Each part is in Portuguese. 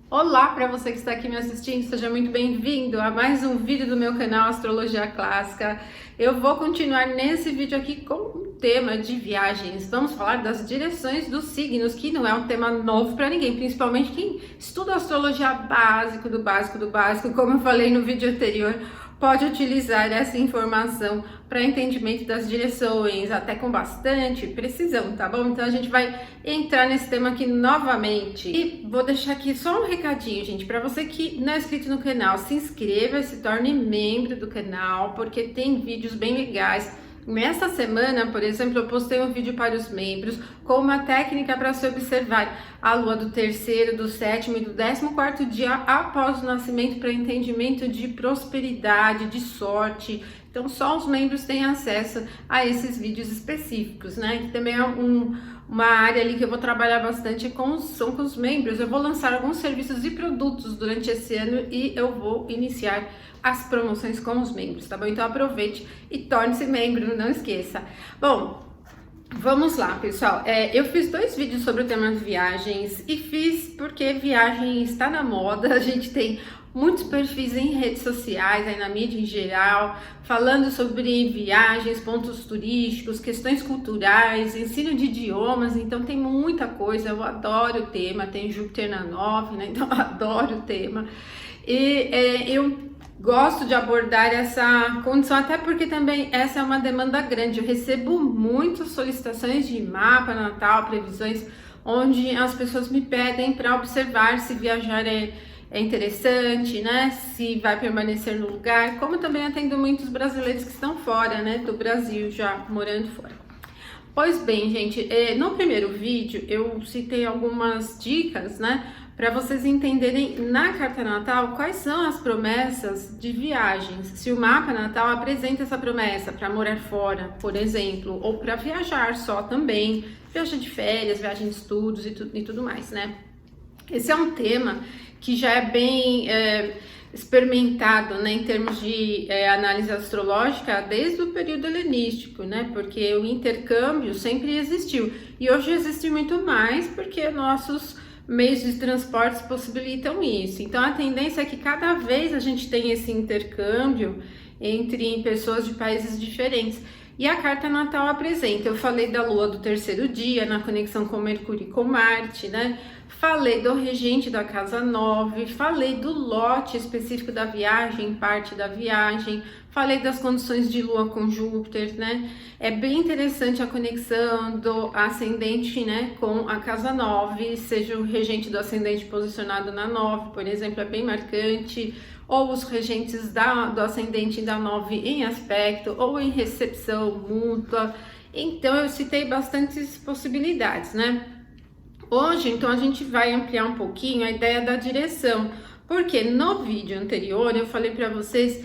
Olá para você que está aqui me assistindo, seja muito bem-vindo a mais um vídeo do meu canal Astrologia Clássica. Eu vou continuar nesse vídeo aqui com o tema de viagens. Vamos falar das direções dos signos, que não é um tema novo para ninguém, principalmente quem estuda astrologia básico do básico do básico, como eu falei no vídeo anterior. Pode utilizar essa informação para entendimento das direções, até com bastante precisão, tá bom? Então a gente vai entrar nesse tema aqui novamente. E vou deixar aqui só um recadinho, gente, para você que não é inscrito no canal, se inscreva e se torne membro do canal, porque tem vídeos bem legais. Nessa semana, por exemplo, eu postei um vídeo para os membros com uma técnica para se observar a lua do terceiro, do sétimo e do 14º dia após o nascimento para entendimento de prosperidade, de sorte. Então, só os membros têm acesso a esses vídeos específicos, né? Que também é uma área ali que eu vou trabalhar bastante são com os membros. Eu vou lançar alguns serviços e produtos durante esse ano e eu vou iniciar as promoções com os membros, tá bom? Então aproveite e torne-se membro, não esqueça. Bom, vamos lá, pessoal. Eu fiz 2 vídeos sobre o tema de viagens e fiz porque viagem está na moda. A gente tem muitos perfis em redes sociais, aí na mídia em geral, falando sobre viagens, pontos turísticos, questões culturais, ensino de idiomas, então tem muita coisa. Eu adoro o tema, tem Júpiter na 9, né? Então eu adoro o tema. E eu gosto de abordar essa condição, até porque também essa é uma demanda grande. Eu recebo muitas solicitações de mapa natal, previsões, onde as pessoas me pedem para observar se viajar é interessante, né? Se vai permanecer no lugar, como também atendo muitos brasileiros que estão fora, né, do Brasil, já morando fora. Pois bem, gente, no primeiro vídeo eu citei algumas dicas, né, para vocês entenderem na carta natal quais são as promessas de viagens. Se o mapa natal apresenta essa promessa para morar fora, por exemplo, ou para viajar só também, viagem de férias, viagem de estudos e tudo mais, né? Esse é um tema que já é bem experimentado, né, em termos de análise astrológica desde o período helenístico, né, porque o intercâmbio sempre existiu e hoje existe muito mais porque nossos meios de transporte possibilitam isso. Então a tendência é que cada vez a gente tem esse intercâmbio entre pessoas de países diferentes. E a carta natal apresenta, eu falei da lua do terceiro dia, na conexão com Mercúrio e com Marte, né? Falei do regente da casa 9, falei do lote específico da viagem, parte da viagem, falei das condições de lua com Júpiter, né? É bem interessante a conexão do ascendente, né, com a casa 9, seja o regente do ascendente posicionado na 9, por exemplo, é bem marcante, ou os regentes do ascendente da 9 em aspecto, ou em recepção mútua. Então, eu citei bastantes possibilidades, né? Hoje, então, a gente vai ampliar um pouquinho a ideia da direção, porque no vídeo anterior eu falei para vocês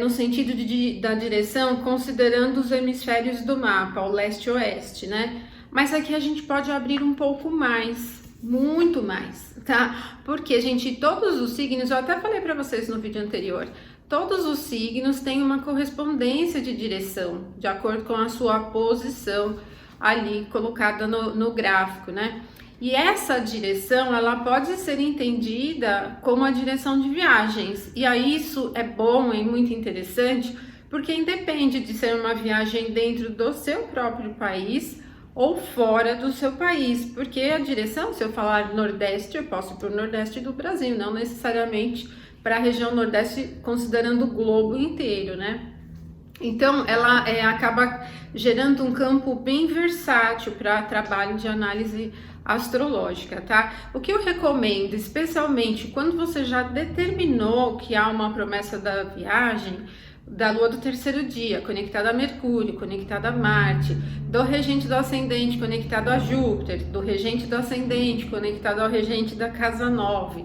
no sentido da direção, considerando os hemisférios do mapa, o leste e oeste, né? Mas aqui a gente pode abrir um pouco mais, muito mais, tá? Porque, gente, todos os signos, eu até falei para vocês no vídeo anterior, todos os signos têm uma correspondência de direção, de acordo com a sua posição ali colocada no gráfico, né? E essa direção, ela pode ser entendida como a direção de viagens. E aí isso é bom e muito interessante, porque independe de ser uma viagem dentro do seu próprio país ou fora do seu país. Porque a direção, se eu falar Nordeste, eu posso ir para o Nordeste do Brasil, não necessariamente para a região Nordeste, considerando o globo inteiro, né? Então, ela acaba gerando um campo bem versátil para trabalho de análise astrológica, tá? O que eu recomendo, especialmente quando você já determinou que há uma promessa da viagem, da lua do terceiro dia, conectada a Mercúrio, conectada a Marte, do regente do ascendente conectado a Júpiter, do regente do ascendente conectado ao regente da casa 9,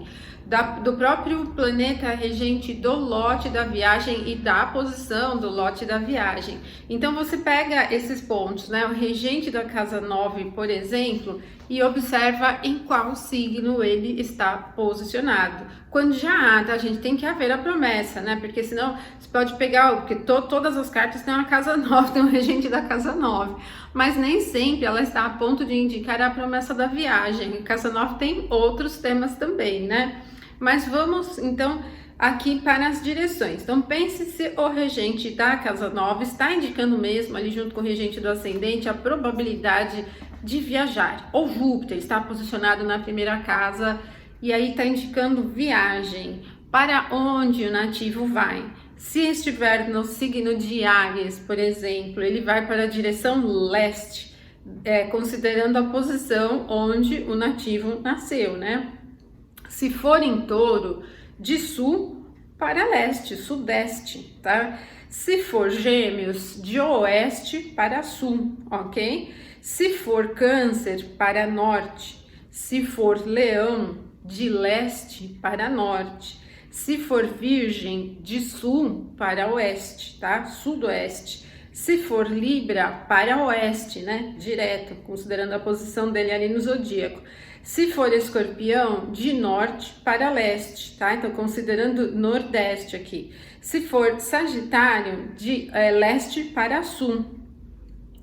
do próprio planeta regente do lote da viagem e da posição do lote da viagem. Então você pega esses pontos, né, o regente da casa 9, por exemplo, e observa em qual signo ele está posicionado. Quando já há, tá, gente, tem que haver a promessa, né, porque senão você pode pegar, porque todas as cartas têm uma casa 9, tem um regente da casa 9, mas nem sempre ela está a ponto de indicar a promessa da viagem. Casa 9 tem outros temas também, né? Mas vamos então aqui para as direções. Então pense se o regente da casa 9 está indicando mesmo ali junto com o regente do ascendente a probabilidade de viajar. Ou Júpiter está posicionado na primeira casa e aí está indicando viagem. Para onde o nativo vai? Se estiver no signo de Áries, por exemplo, ele vai para a direção leste, considerando a posição onde o nativo nasceu, né? Se for em Touro, de sul para leste, sudeste, tá? Se for Gêmeos, de oeste para sul, ok? Se for Câncer, para norte. Se for Leão, de leste para norte. Se for Virgem, de sul para oeste, tá? Sudoeste. Se for Libra, para oeste, né? Direto, considerando a posição dele ali no zodíaco. Se for Escorpião, de norte para leste, tá? Então, considerando nordeste aqui. Se for Sagitário, de leste para sul.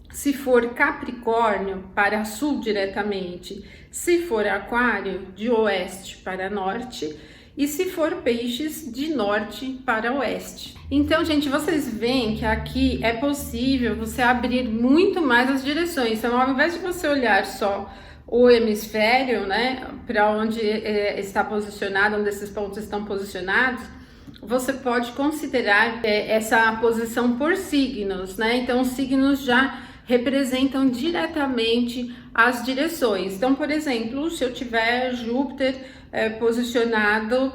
Se for Capricórnio, para sul diretamente. Se for Aquário, de oeste para norte. E se for Peixes, de norte para oeste. Então, gente, vocês veem que aqui é possível você abrir muito mais as direções. Então, ao invés de você olhar só o hemisfério, né, para onde está posicionado, onde esses pontos estão posicionados, você pode considerar essa posição por signos, né? Então, os signos já representam diretamente as direções. Então, por exemplo, se eu tiver Júpiter posicionado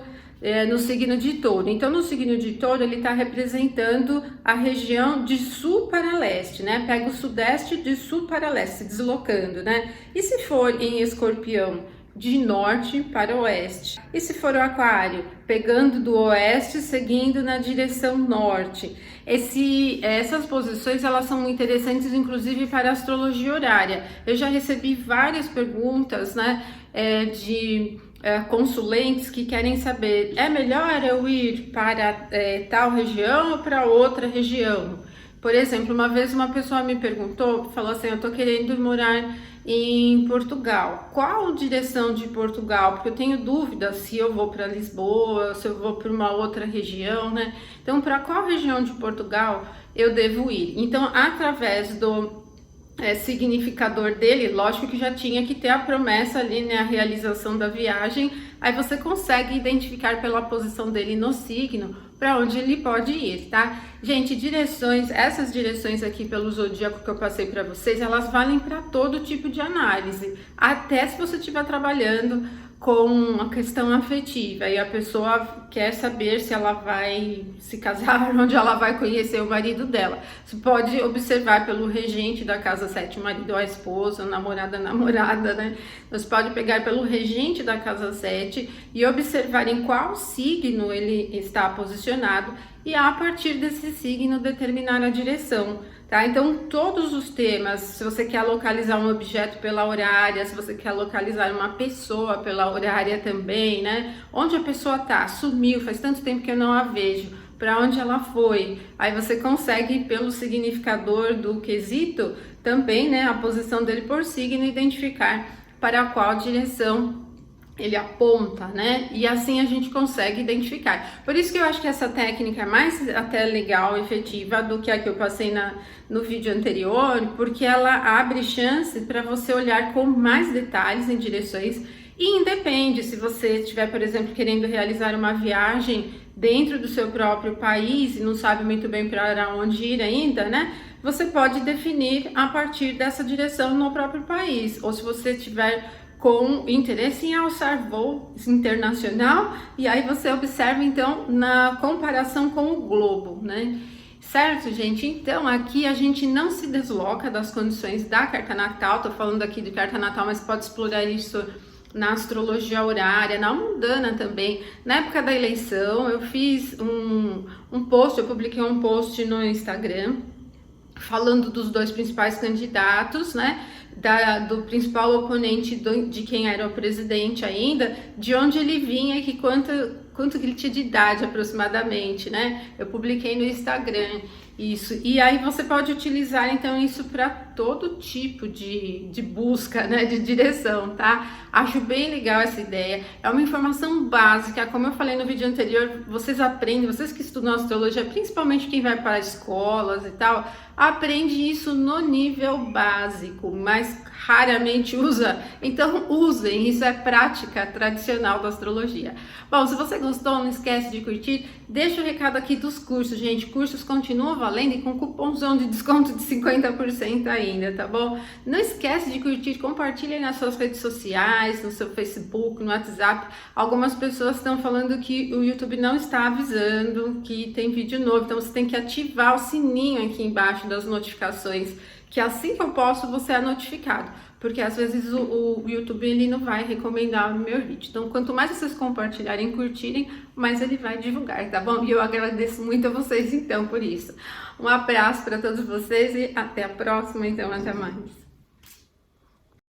no signo de Touro. Então, no signo de Touro, ele está representando a região de sul para leste, né? Pega o sudeste de sul para leste, se deslocando, né? E se for em Escorpião, de norte para oeste. E se for o Aquário, pegando do oeste, seguindo na direção norte. Essas posições, elas são interessantes, inclusive, para a astrologia horária. Eu já recebi várias perguntas, né, de consulentes que querem saber, é melhor eu ir para tal região ou para outra região? Por exemplo, uma vez uma pessoa me perguntou, falou assim, eu tô querendo morar em Portugal. Qual direção de Portugal? Porque eu tenho dúvida se eu vou para Lisboa, se eu vou para uma outra região, né? Então, para qual região de Portugal eu devo ir? Então, através do significador dele, lógico que já tinha que ter a promessa ali, né, a realização da viagem, aí você consegue identificar pela posição dele no signo para onde ele pode ir, tá? Gente, direções, essas direções aqui pelo zodíaco que eu passei para vocês, elas valem para todo tipo de análise, até se você estiver trabalhando com uma questão afetiva e a pessoa quer saber se ela vai se casar, onde ela vai conhecer o marido dela. Você pode observar pelo regente da casa 7, o marido ou a esposa, namorada, né? Você pode pegar pelo regente da casa 7 e observar em qual signo ele está posicionado e a partir desse signo determinar a direção. Tá? Então, todos os temas, se você quer localizar um objeto pela horária, se você quer localizar uma pessoa pela horária também, né? Onde a pessoa tá, sumiu, faz tanto tempo que eu não a vejo, para onde ela foi. Aí você consegue, pelo significador do quesito, também, né, a posição dele por signo, identificar para qual direção ele aponta, né? E assim a gente consegue identificar. Por isso que eu acho que essa técnica é mais até legal, efetiva, do que a que eu passei no vídeo anterior, porque ela abre chance para você olhar com mais detalhes em direções e independe se você estiver, por exemplo, querendo realizar uma viagem dentro do seu próprio país e não sabe muito bem para onde ir ainda, né? Você pode definir a partir dessa direção no próprio país. Ou se você tiver com interesse em alçar voo internacional, e aí você observa então na comparação com o globo, né? Certo, gente? Então aqui a gente não se desloca das condições da carta natal, tô falando aqui de carta natal, mas pode explorar isso na astrologia horária, na mundana também. Na época da eleição eu fiz um post, eu publiquei um post no Instagram falando dos dois principais candidatos, né? Do principal oponente de quem era o presidente ainda, de onde ele vinha e que quanto que ele tinha de idade aproximadamente, né? Eu publiquei no Instagram Isso, e aí você pode utilizar então isso para todo tipo de busca, né, de direção, tá? Acho bem legal essa ideia, é uma informação básica, como eu falei no vídeo anterior, vocês aprendem, vocês que estudam astrologia, principalmente quem vai para escolas e tal, aprende isso no nível básico, mas raramente usa, então usem, isso é prática tradicional da astrologia. Bom, se você gostou, não esquece de curtir, deixa o recado aqui dos cursos, gente, cursos continuam valendo e com cupomzão de desconto de 50% ainda, tá bom? Não esquece de curtir, compartilha nas suas redes sociais, no seu Facebook, no WhatsApp. Algumas pessoas estão falando que o YouTube não está avisando que tem vídeo novo, então você tem que ativar o sininho aqui embaixo das notificações, que assim que eu posto você é notificado, porque às vezes o YouTube ele não vai recomendar o meu vídeo. Então, quanto mais vocês compartilharem e curtirem, mais ele vai divulgar, tá bom? E eu agradeço muito a vocês então por isso. Um abraço para todos vocês e até a próxima, então até mais.